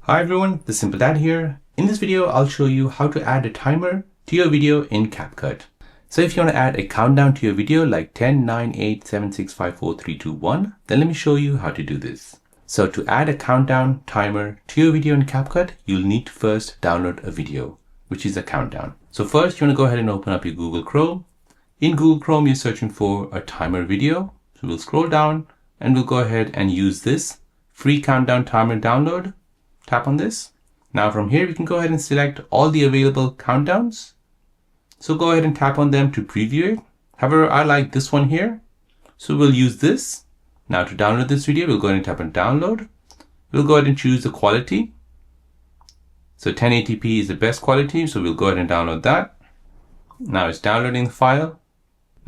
Hi everyone, the Simple Dad here. In this video, I'll show you how to add a timer to your video in CapCut. So if you want to add a countdown to your video like 10, 9, 8, 7, 6, 5, 4, 3, 2, 1, then let me show you how to do this. So to add a countdown timer to your video in CapCut, you'll need to first download a video, which is a countdown. So first you want to go ahead and open up your Google Chrome. In Google Chrome, you're searching for a timer video. So we'll scroll down and we'll go ahead and use this free countdown timer download. Tap on this. Now from here, we can go ahead and select all the available countdowns. So go ahead and tap on them to preview it. However, I like this one here. So we'll use this. Now to download this video, we'll go ahead and tap on download. We'll go ahead and choose the quality. So 1080p is the best quality. So we'll go ahead and download that. Now it's downloading the file.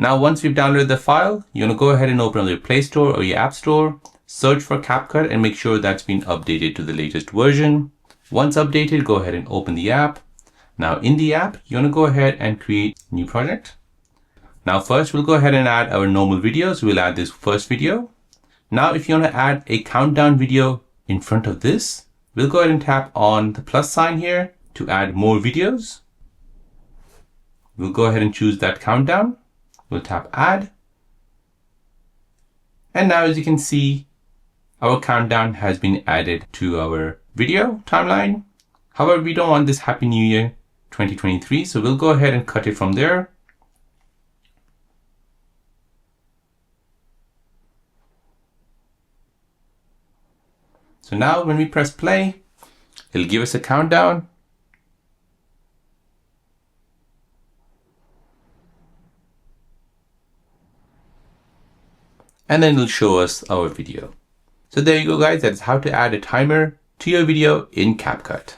Now, once we've downloaded the file, you want to go ahead and open up your Play Store or your App Store. Search for CapCut and make sure that's been updated to the latest version. Once updated, go ahead and open the app. Now in the app, you want to go ahead and create a new project. Now first, we'll go ahead and add our normal videos. We'll add this first video. Now if you want to add a countdown video in front of this, we'll go ahead and tap on the plus sign here to add more videos. We'll go ahead and choose that countdown. We'll tap add. And now as you can see, our countdown has been added to our video timeline. However, we don't want this Happy New Year 2023, so we'll go ahead and cut it from there. So now when we press play, it'll give us a countdown. And then it'll show us our video. So there you go, guys. That's how to add a timer to your video in CapCut.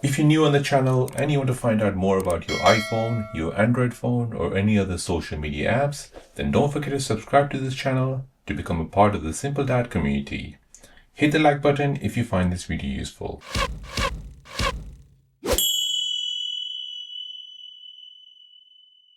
If you're new on the channel and you want to find out more about your iPhone, your Android phone, or any other social media apps, then don't forget to subscribe to this channel to become a part of the Simple Dad community. Hit the like button if you find this video useful.